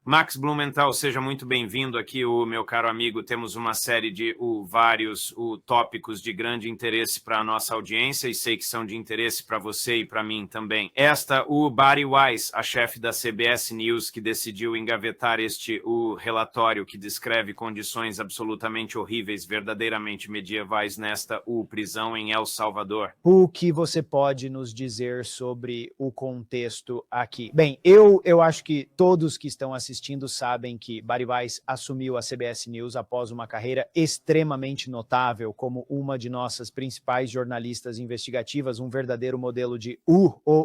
Max Blumenthal, seja muito bem-vindo aqui, o meu caro amigo. Temos uma série de vários tópicos de grande interesse para a nossa audiência e sei que são de interesse para você e para mim também. O Bari Weiss, a chefe da CBS News, que decidiu engavetar o relatório que descreve condições absolutamente horríveis, verdadeiramente medievais nesta prisão em El Salvador. O que você pode nos dizer sobre o contexto aqui? Bem, eu acho que todos que estão assistindo sabem que Bari Weiss assumiu a CBS News após uma carreira extremamente notável como uma de nossas principais jornalistas investigativas, um verdadeiro modelo de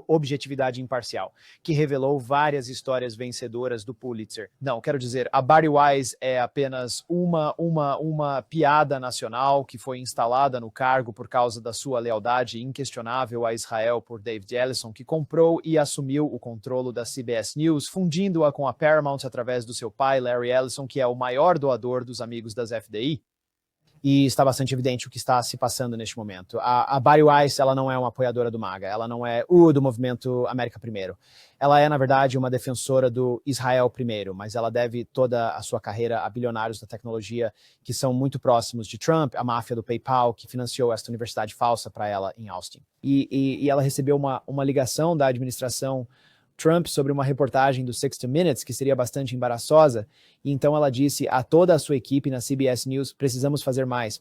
objetividade imparcial, que revelou várias histórias vencedoras do Pulitzer. Não, quero dizer, a Bari Weiss é apenas uma piada nacional que foi instalada no cargo por causa da sua lealdade inquestionável a Israel por David Ellison, que comprou e assumiu o controle da CBS News, fundindo-a com a Paramount através do seu pai, Larry Ellison, que é o maior doador dos amigos das FDI. E está bastante evidente o que está se passando neste momento. A Bari Weiss, ela não é uma apoiadora do MAGA, ela não é do movimento América Primeiro. Ela é, na verdade, uma defensora do Israel Primeiro, mas ela deve toda a sua carreira a bilionários da tecnologia que são muito próximos de Trump, a máfia do PayPal, que financiou esta universidade falsa para ela em Austin. E ela recebeu uma ligação da administração Trump sobre uma reportagem do 60 Minutes, que seria bastante embaraçosa, e então ela disse a toda a sua equipe na CBS News, precisamos fazer mais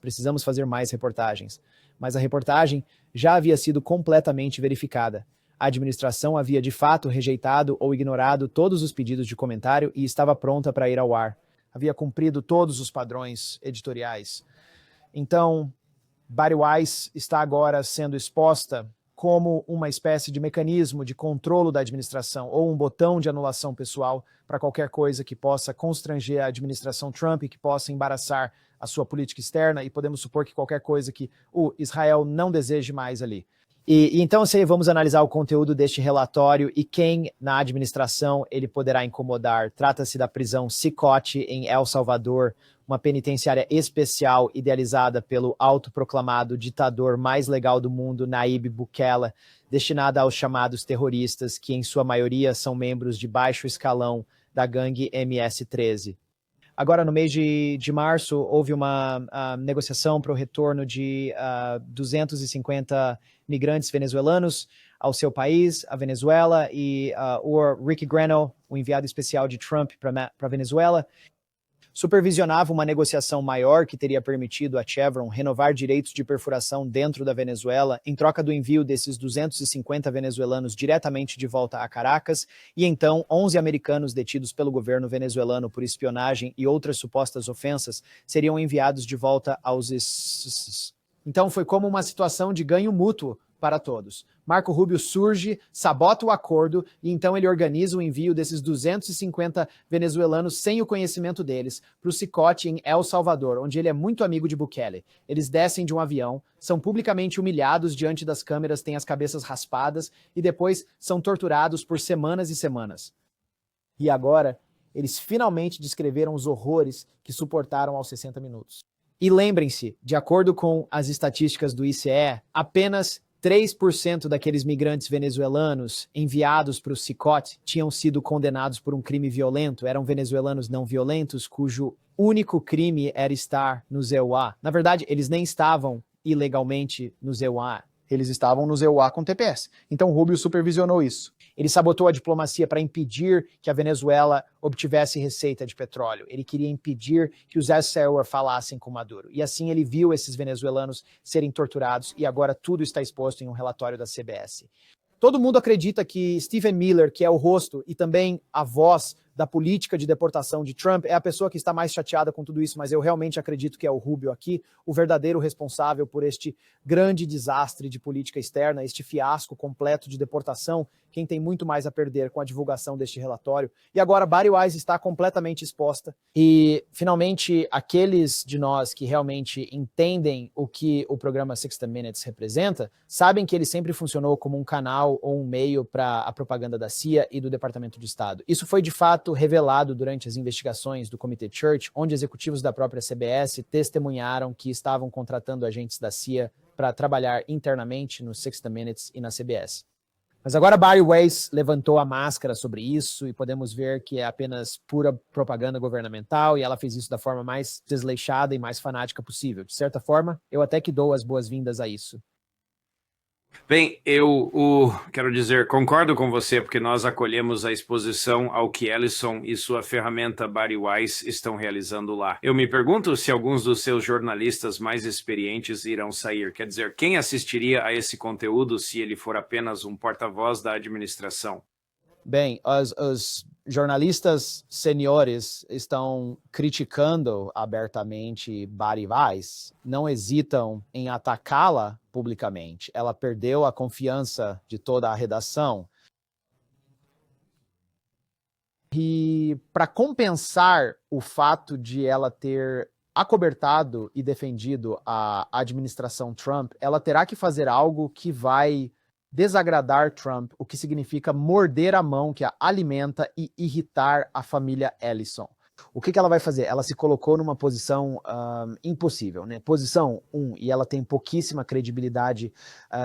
reportagens. Mas a reportagem já havia sido completamente verificada. A administração havia de fato rejeitado ou ignorado todos os pedidos de comentário e estava pronta para ir ao ar. Havia cumprido todos os padrões editoriais. Então, Bari Weiss está agora sendo exposta como uma espécie de mecanismo de controle da administração ou um botão de anulação pessoal para qualquer coisa que possa constranger a administração Trump e que possa embaraçar a sua política externa, e podemos supor que qualquer coisa que o Israel não deseje mais ali. Então, vamos analisar o conteúdo deste relatório e quem na administração ele poderá incomodar. Trata-se da prisão Cicote em El Salvador, uma penitenciária especial idealizada pelo autoproclamado ditador mais legal do mundo, Nayib Bukele, destinada aos chamados terroristas, que em sua maioria são membros de baixo escalão da gangue MS-13. Agora, no mês de março, houve uma negociação para o retorno de 250 migrantes venezuelanos ao seu país, a Venezuela, e o Rick Grenell, o enviado especial de Trump para a Venezuela, supervisionava uma negociação maior que teria permitido a Chevron renovar direitos de perfuração dentro da Venezuela em troca do envio desses 250 venezuelanos diretamente de volta a Caracas, e então 11 americanos detidos pelo governo venezuelano por espionagem e outras supostas ofensas seriam enviados de volta aos... Então foi como uma situação de ganho mútuo para todos. Marco Rubio surge, sabota o acordo e então ele organiza o envio desses 250 venezuelanos sem o conhecimento deles para o Cicote em El Salvador, onde ele é muito amigo de Bukele. Eles descem de um avião, são publicamente humilhados diante das câmeras, têm as cabeças raspadas e depois são torturados por semanas e semanas. E agora, eles finalmente descreveram os horrores que suportaram aos 60 minutos. E lembrem-se, de acordo com as estatísticas do ICE, apenas 3% daqueles migrantes venezuelanos enviados para o Cicote tinham sido condenados por um crime violento, eram venezuelanos não violentos, cujo único crime era estar no ZEUA. Na verdade, eles nem estavam ilegalmente no ZEUA, eles estavam no ZEUA com TPS. Então Rubio supervisionou isso. Ele sabotou a diplomacia para impedir que a Venezuela obtivesse receita de petróleo. Ele queria impedir que os Eisenhower falassem com Maduro. E assim ele viu esses venezuelanos serem torturados e agora tudo está exposto em um relatório da CBS. Todo mundo acredita que Stephen Miller, que é o rosto e também a voz da política de deportação de Trump, é a pessoa que está mais chateada com tudo isso, mas eu realmente acredito que é o Rubio aqui, o verdadeiro responsável por este grande desastre de política externa, este fiasco completo de deportação, quem tem muito mais a perder com a divulgação deste relatório. E agora Bari Weiss está completamente exposta e, finalmente, aqueles de nós que realmente entendem o que o programa 60 Minutes representa, sabem que ele sempre funcionou como um canal ou um meio para a propaganda da CIA e do Departamento de Estado. Isso foi, de fato, revelado durante as investigações do Comitê Church, onde executivos da própria CBS testemunharam que estavam contratando agentes da CIA para trabalhar internamente no 60 Minutes e na CBS. Mas agora Bari Weiss levantou a máscara sobre isso e podemos ver que é apenas pura propaganda governamental e ela fez isso da forma mais desleixada e mais fanática possível. De certa forma, eu até que dou as boas-vindas a isso. Bem, quero dizer, concordo com você, porque nós acolhemos a exposição ao que Ellison e sua ferramenta Bari Weiss estão realizando lá. Eu me pergunto se alguns dos seus jornalistas mais experientes irão sair. Quer dizer, quem assistiria a esse conteúdo se ele for apenas um porta-voz da administração? Bem, os jornalistas seniores estão criticando abertamente Bari Weiss, não hesitam em atacá-la publicamente. Ela perdeu a confiança de toda a redação. E para compensar o fato de ela ter acobertado e defendido a administração Trump, ela terá que fazer algo que vai desagradar Trump, o que significa morder a mão que a alimenta e irritar a família Ellison. O que ela vai fazer? Ela se colocou numa posição impossível, né? Posição 1, e ela tem pouquíssima credibilidade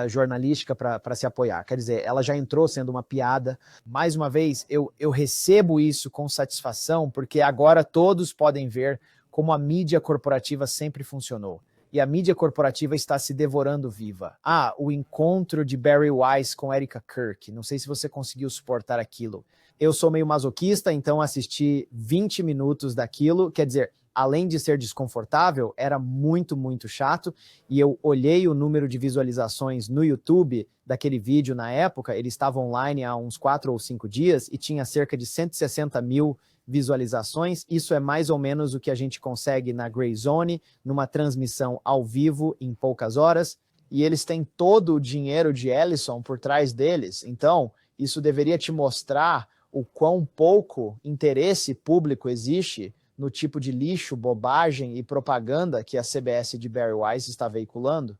jornalística para se apoiar. Quer dizer, ela já entrou sendo uma piada. Mais uma vez, eu recebo isso com satisfação, porque agora todos podem ver como a mídia corporativa sempre funcionou. E a mídia corporativa está se devorando viva. O encontro de Bari Weiss com Erica Kirk. Não sei se você conseguiu suportar aquilo. Eu sou meio masoquista, então assisti 20 minutos daquilo. Quer dizer, além de ser desconfortável, era muito, muito chato. E eu olhei o número de visualizações no YouTube daquele vídeo na época. Ele estava online há uns 4 ou 5 dias e tinha cerca de 160 mil visualizações. Isso é mais ou menos o que a gente consegue na Grey Zone, numa transmissão ao vivo em poucas horas, e eles têm todo o dinheiro de Ellison por trás deles. Então, isso deveria te mostrar o quão pouco interesse público existe no tipo de lixo, bobagem e propaganda que a CBS de Bari Weiss está veiculando.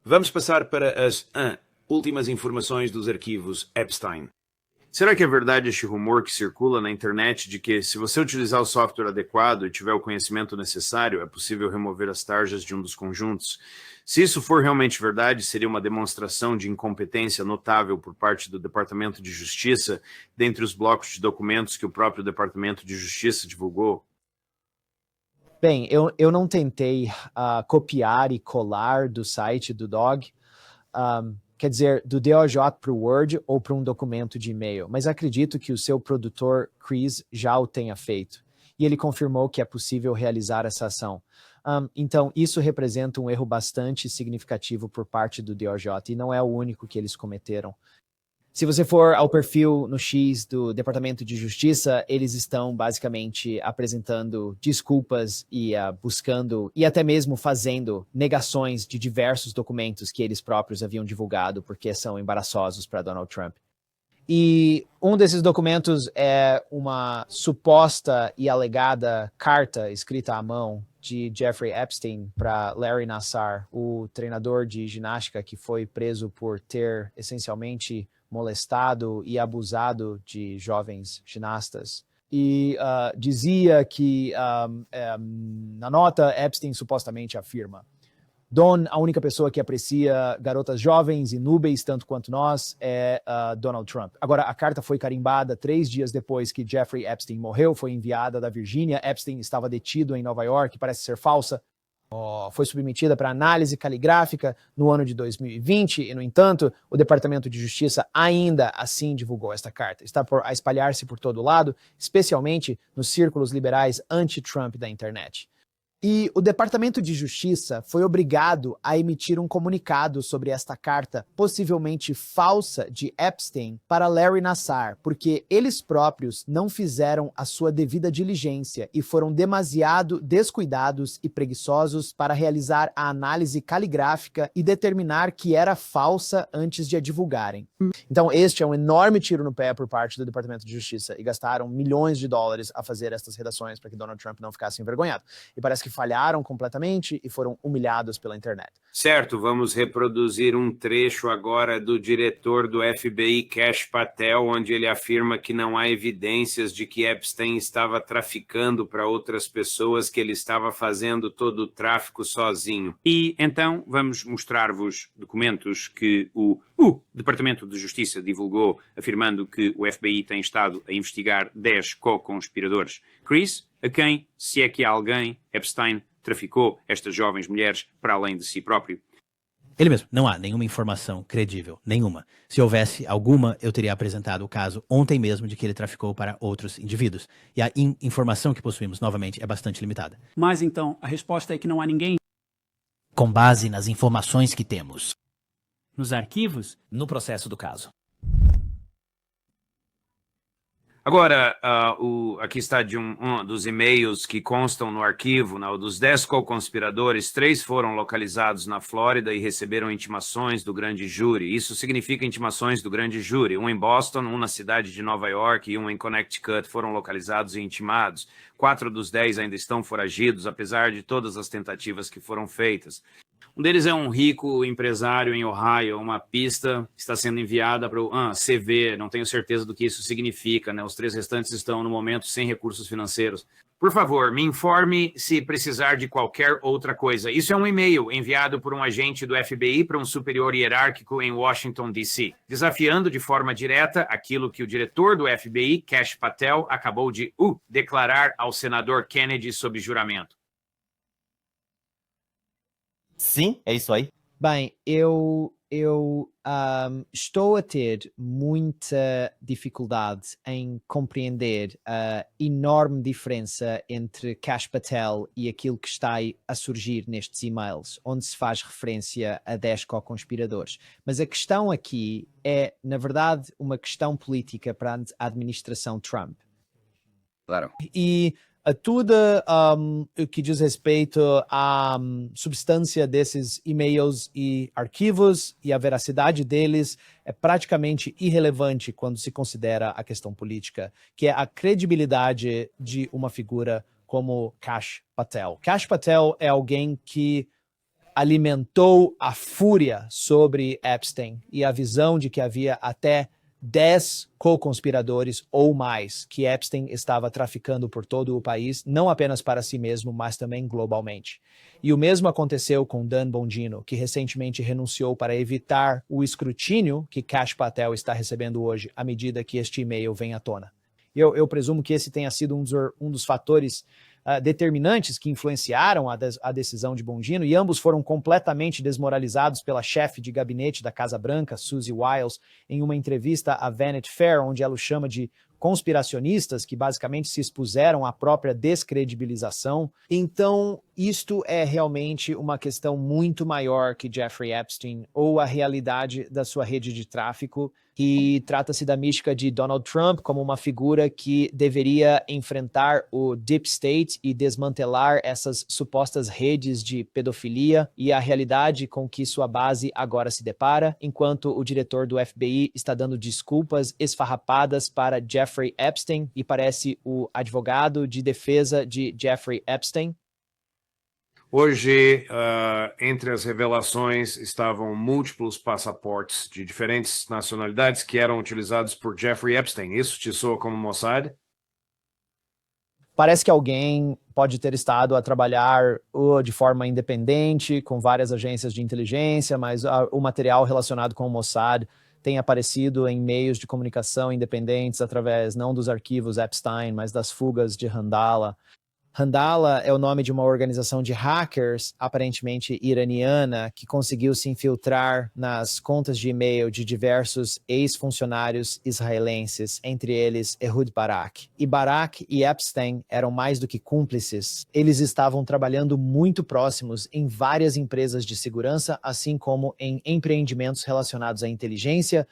Vamos passar para as últimas informações dos arquivos Epstein. Será que é verdade este rumor que circula na internet de que, se você utilizar o software adequado e tiver o conhecimento necessário, é possível remover as tarjas de um dos conjuntos? Se isso for realmente verdade, seria uma demonstração de incompetência notável por parte do Departamento de Justiça, dentre os blocos de documentos que o próprio Departamento de Justiça divulgou? Bem, eu não tentei copiar e colar do site do DOG. Quer dizer, do DOJ para o Word ou para um documento de e-mail, mas acredito que o seu produtor, Chris, já o tenha feito. E ele confirmou que é possível realizar essa ação. Então, isso representa um erro bastante significativo por parte do DOJ, e não é o único que eles cometeram. Se você for ao perfil no X do Departamento de Justiça, eles estão basicamente apresentando desculpas e buscando e até mesmo fazendo negações de diversos documentos que eles próprios haviam divulgado porque são embaraçosos para Donald Trump. E um desses documentos é uma suposta e alegada carta escrita à mão de Jeffrey Epstein para Larry Nassar, o treinador de ginástica que foi preso por ter essencialmente molestado e abusado de jovens ginastas. E dizia que, na nota, Epstein supostamente afirma: Don, a única pessoa que aprecia garotas jovens e núbeis tanto quanto nós é Donald Trump. Agora, a carta foi carimbada 3 dias depois que Jeffrey Epstein morreu, foi enviada da Virgínia. Epstein estava detido em Nova York, parece ser falsa. Foi submetida para análise caligráfica no ano de 2020 e, no entanto, o Departamento de Justiça ainda assim divulgou esta carta. Está a espalhar-se por todo lado, especialmente nos círculos liberais anti-Trump da internet. E o Departamento de Justiça foi obrigado a emitir um comunicado sobre esta carta, possivelmente falsa, de Epstein para Larry Nassar, porque eles próprios não fizeram a sua devida diligência e foram demasiado descuidados e preguiçosos para realizar a análise caligráfica e determinar que era falsa antes de a divulgarem. Então, este é um enorme tiro no pé por parte do Departamento de Justiça, e gastaram milhões de dólares a fazer estas redações para que Donald Trump não ficasse envergonhado. E parece que que falharam completamente e foram humilhados pela internet. Certo, vamos reproduzir um trecho agora do diretor do FBI, Kash Patel, onde ele afirma que não há evidências de que Epstein estava traficando para outras pessoas, que ele estava fazendo todo o tráfico sozinho. E então vamos mostrar-vos documentos que o Departamento de Justiça divulgou, afirmando que o FBI tem estado a investigar 10 co-conspiradores. Chris, a quem, se é que há alguém, Epstein traficou estas jovens mulheres para além de si próprio? Ele mesmo. Não há nenhuma informação credível. Nenhuma. Se houvesse alguma, eu teria apresentado o caso ontem mesmo de que ele traficou para outros indivíduos. E a informação que possuímos, novamente, é bastante limitada. Mas então, a resposta é que não há ninguém Com base nas informações que temos. nos arquivos? No processo do caso. Agora, aqui está de um dos e-mails que constam no arquivo, dos 10 co-conspiradores, 3 foram localizados na Flórida e receberam intimações do grande júri. Isso significa intimações do grande júri. Um em Boston, um na cidade de Nova York e um em Connecticut foram localizados e intimados. 4 dos 10 ainda estão foragidos, apesar de todas as tentativas que foram feitas. Um deles é um rico empresário em Ohio. Uma pista está sendo enviada para o CV, não tenho certeza do que isso significa, né? Os 3 restantes estão, no momento, sem recursos financeiros. Por favor, me informe se precisar de qualquer outra coisa. Isso é um e-mail enviado por um agente do FBI para um superior hierárquico em Washington, D.C., desafiando de forma direta aquilo que o diretor do FBI, Kash Patel, acabou de declarar ao senador Kennedy sob juramento. Sim, é isso aí. Bem, eu estou a ter muita dificuldade em compreender a enorme diferença entre Kash Patel e aquilo que está a surgir nestes e-mails, onde se faz referência a 10 co-conspiradores. Mas a questão aqui é, na verdade, uma questão política para a administração Trump. Claro. E a tudo o que diz respeito à substância desses e-mails e arquivos e a veracidade deles é praticamente irrelevante quando se considera a questão política, que é a credibilidade de uma figura como Kash Patel. Kash Patel é alguém que alimentou a fúria sobre Epstein e a visão de que havia até 10 co-conspiradores ou mais que Epstein estava traficando por todo o país, não apenas para si mesmo, mas também globalmente. E o mesmo aconteceu com Dan Bongino, que recentemente renunciou para evitar o escrutínio que Kash Patel está recebendo hoje, à medida que este e-mail vem à tona. Eu presumo que esse tenha sido um dos fatores determinantes que influenciaram a decisão de Bongino, e ambos foram completamente desmoralizados pela chefe de gabinete da Casa Branca, Susie Wiles, em uma entrevista à Vanity Fair, onde ela os chama de conspiracionistas que basicamente se expuseram à própria descredibilização. Então, isto é realmente uma questão muito maior que Jeffrey Epstein ou a realidade da sua rede de tráfico, que trata-se da mística de Donald Trump como uma figura que deveria enfrentar o Deep State e desmantelar essas supostas redes de pedofilia e a realidade com que sua base agora se depara, enquanto o diretor do FBI está dando desculpas esfarrapadas para Jeffrey Epstein e parece o advogado de defesa de Jeffrey Epstein. Hoje, entre as revelações, estavam múltiplos passaportes de diferentes nacionalidades que eram utilizados por Jeffrey Epstein. Isso te soa como Mossad? Parece que alguém pode ter estado a trabalhar de forma independente com várias agências de inteligência, mas o material relacionado com o Mossad tem aparecido em meios de comunicação independentes através não dos arquivos Epstein, mas das fugas de Handala. Handala é o nome de uma organização de hackers, aparentemente iraniana, que conseguiu se infiltrar nas contas de e-mail de diversos ex-funcionários israelenses, entre eles Ehud Barak. E Barak e Epstein eram mais do que cúmplices. Eles estavam trabalhando muito próximos em várias empresas de segurança, assim como em empreendimentos relacionados à inteligência,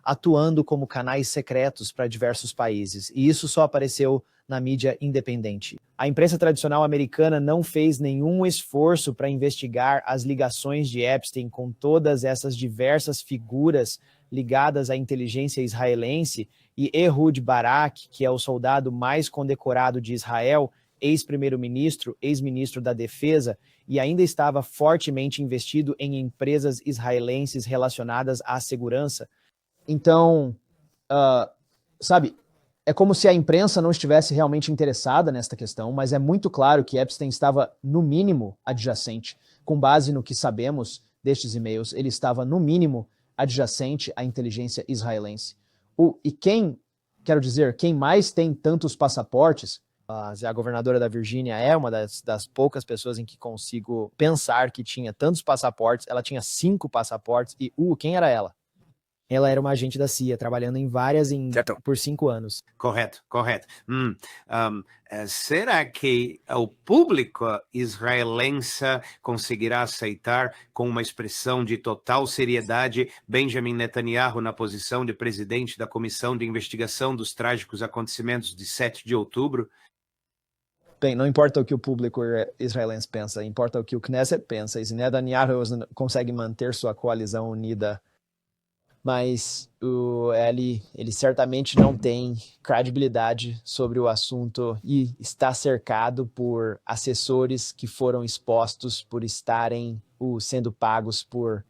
atuando como canais secretos para diversos países. E isso só apareceu na mídia independente. A imprensa tradicional americana não fez nenhum esforço para investigar as ligações de Epstein com todas essas diversas figuras ligadas à inteligência israelense, e Ehud Barak, que é o soldado mais condecorado de Israel, ex-primeiro-ministro, ex-ministro da Defesa, e ainda estava fortemente investido em empresas israelenses relacionadas à segurança. Então, sabe, é como se a imprensa não estivesse realmente interessada nesta questão, mas é muito claro que Epstein estava, no mínimo, adjacente. Com base no que sabemos destes e-mails, ele estava, no mínimo, adjacente à inteligência israelense. Quem mais tem tantos passaportes, a governadora da Virgínia é uma das poucas pessoas em que consigo pensar que tinha tantos passaportes. Ela tinha 5 passaportes e, quem era ela? Ela era uma agente da CIA, trabalhando em várias por 5 anos. Correto. Será que o público israelense conseguirá aceitar com uma expressão de total seriedade Benjamin Netanyahu na posição de presidente da Comissão de Investigação dos Trágicos Acontecimentos de 7 de outubro? Bem, não importa o que o público israelense pensa, importa o que o Knesset pensa. E se Netanyahu consegue manter sua coalizão unida, mas ele certamente não tem credibilidade sobre o assunto e está cercado por assessores que foram expostos por estarem sendo pagos por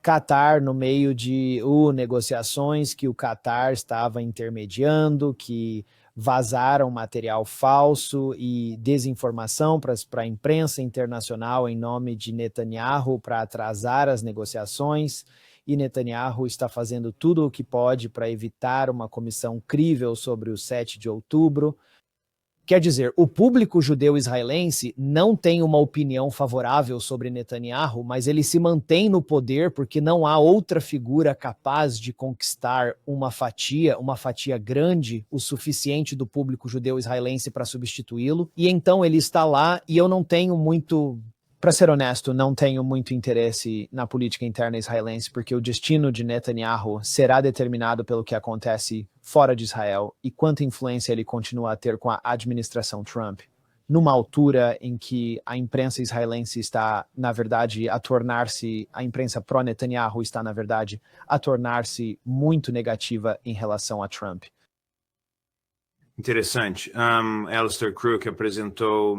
Qatar no meio de negociações que o Qatar estava intermediando, que vazaram material falso e desinformação para a imprensa internacional em nome de Netanyahu para atrasar as negociações. E Netanyahu está fazendo tudo o que pode para evitar uma comissão crível sobre o 7 de outubro. Quer dizer, o público judeu-israelense não tem uma opinião favorável sobre Netanyahu, mas ele se mantém no poder porque não há outra figura capaz de conquistar uma fatia grande o suficiente do público judeu-israelense para substituí-lo. E então ele está lá e eu não tenho muito... Para ser honesto, não tenho muito interesse na política interna israelense, porque o destino de Netanyahu será determinado pelo que acontece fora de Israel e quanta influência ele continua a ter com a administração Trump, numa altura em que a imprensa israelense está, na verdade, a imprensa pró-Netanyahu está, na verdade, a tornar-se muito negativa em relação a Trump. Interessante. Alistair Crook apresentou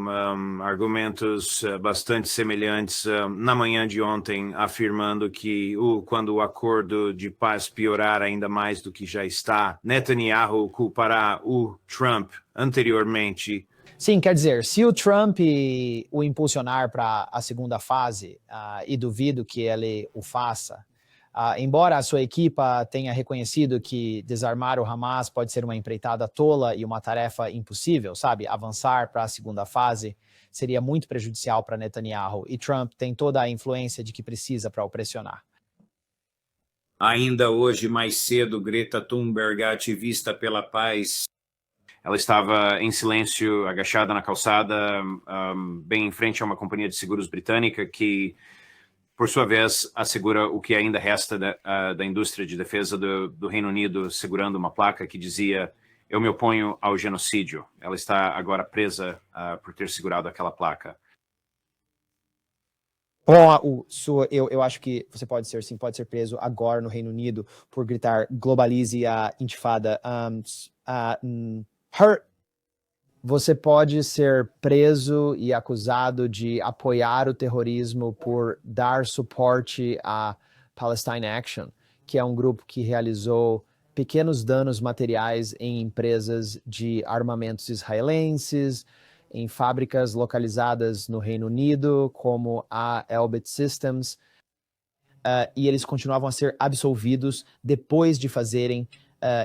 argumentos bastante semelhantes na manhã de ontem, afirmando que quando o acordo de paz piorar ainda mais do que já está, Netanyahu culpará o Trump anteriormente. Sim, quer dizer, se o Trump o impulsionar para a segunda fase, e duvido que ele o faça, embora a sua equipa tenha reconhecido que desarmar o Hamas pode ser uma empreitada tola e uma tarefa impossível, sabe? Avançar para a segunda fase seria muito prejudicial para Netanyahu e Trump tem toda a influência de que precisa para o pressionar. Ainda hoje, mais cedo, Greta Thunberg, a ativista pela paz, ela estava em silêncio, agachada na calçada, bem em frente a uma companhia de seguros britânica que, por sua vez, assegura o que ainda resta da indústria de defesa do Reino Unido, segurando uma placa que dizia: "Eu me oponho ao genocídio". Ela está agora presa por ter segurado aquela placa. Bom, eu acho que você pode ser preso agora no Reino Unido por gritar globalize a intifada. Você pode ser preso e acusado de apoiar o terrorismo por dar suporte à Palestine Action, que é um grupo que realizou pequenos danos materiais em empresas de armamentos israelenses, em fábricas localizadas no Reino Unido, como a Elbit Systems, e eles continuavam a ser absolvidos depois de fazerem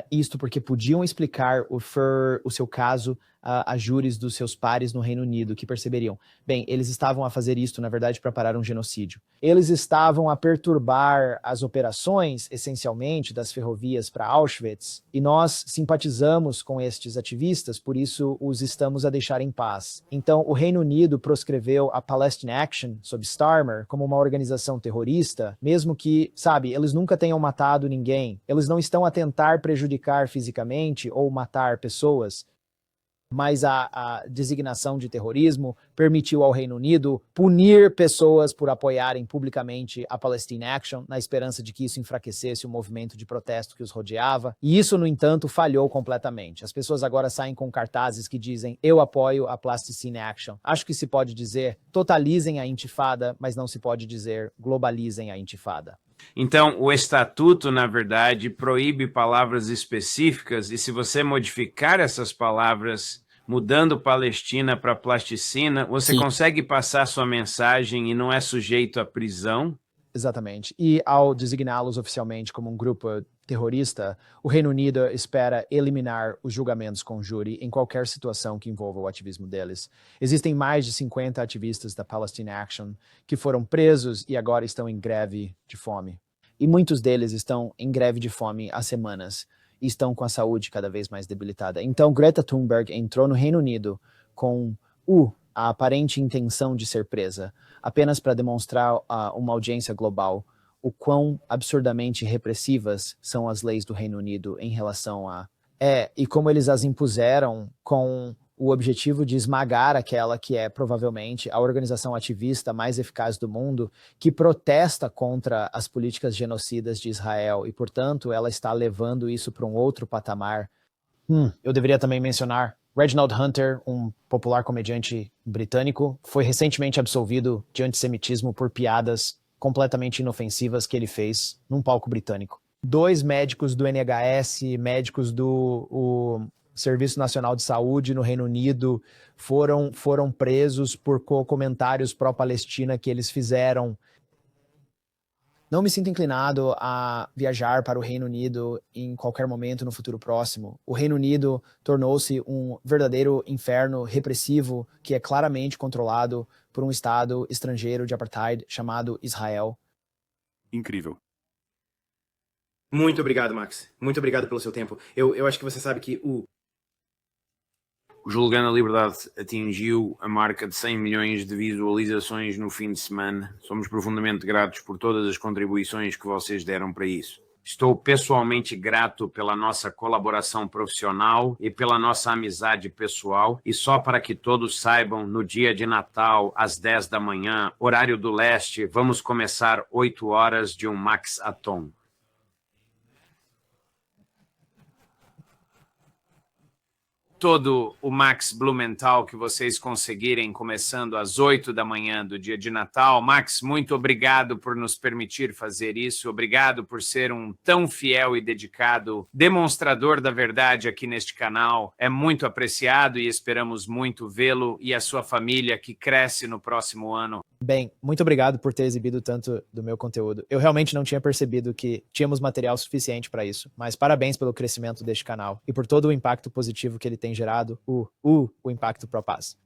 isto porque podiam explicar o seu caso a júris dos seus pares no Reino Unido, que perceberiam, bem, eles estavam a fazer isto, na verdade, para parar um genocídio. Eles estavam a perturbar as operações, essencialmente, das ferrovias para Auschwitz, e nós simpatizamos com estes ativistas, por isso os estamos a deixar em paz. Então, o Reino Unido proscreveu a Palestine Action, sob Starmer, como uma organização terrorista, mesmo que, sabe, eles nunca tenham matado ninguém. Eles não estão a tentar prejudicar fisicamente ou matar pessoas. mas a designação de terrorismo permitiu ao Reino Unido punir pessoas por apoiarem publicamente a Palestine Action, na esperança de que isso enfraquecesse o movimento de protesto que os rodeava. E isso, no entanto, falhou completamente. As pessoas agora saem com cartazes que dizem eu apoio a Palestine Action. Acho que se pode dizer totalizem a intifada, mas não se pode dizer globalizem a intifada. Então, o estatuto, na verdade, proíbe palavras específicas, e se você modificar essas palavras, mudando Palestina para plasticina, você Sim. consegue passar sua mensagem e não é sujeito à prisão? Exatamente. E ao designá-los oficialmente como um grupo terrorista, o Reino Unido espera eliminar os julgamentos com júri em qualquer situação que envolva o ativismo deles. Existem mais de 50 ativistas da Palestine Action que foram presos e agora estão em greve de fome. E muitos deles estão em greve de fome há semanas e estão com a saúde cada vez mais debilitada. Então, Greta Thunberg entrou no Reino Unido com a aparente intenção de ser presa, apenas para demonstrar a uma audiência global o quão absurdamente repressivas são as leis do Reino Unido em relação a... e como eles as impuseram com o objetivo de esmagar aquela que é provavelmente a organização ativista mais eficaz do mundo, que protesta contra as políticas genocidas de Israel e, portanto, ela está levando isso para um outro patamar. Eu deveria também mencionar Reginald Hunter, um popular comediante britânico, foi recentemente absolvido de antissemitismo por piadas completamente inofensivas que ele fez num palco britânico. 2 médicos do NHS, médicos do Serviço Nacional de Saúde no Reino Unido foram presos por comentários pró-Palestina que eles fizeram. Não me sinto inclinado a viajar para o Reino Unido em qualquer momento no futuro próximo. O Reino Unido tornou-se um verdadeiro inferno repressivo que é claramente controlado por um estado estrangeiro de apartheid chamado Israel. Incrível. Muito obrigado, Max. Muito obrigado pelo seu tempo. Eu acho que você sabe que O Julgando a Liberdade atingiu a marca de 100 milhões de visualizações no fim de semana. Somos profundamente gratos por todas as contribuições que vocês deram para isso. Estou pessoalmente grato pela nossa colaboração profissional e pela nossa amizade pessoal. E só para que todos saibam, no dia de Natal, às 10 da manhã, horário do leste, vamos começar 8 horas de um Max Atom. Todo o Max Blumenthal que vocês conseguirem, começando às 8 da manhã do dia de Natal. Max, muito obrigado por nos permitir fazer isso. Obrigado por ser um tão fiel e dedicado demonstrador da verdade aqui neste canal. É muito apreciado e esperamos muito vê-lo e a sua família que cresce no próximo ano. Bem, muito obrigado por ter exibido tanto do meu conteúdo. Eu realmente não tinha percebido que tínhamos material suficiente para isso, mas parabéns pelo crescimento deste canal e por todo o impacto positivo que ele tem gerado, o impacto pro paz.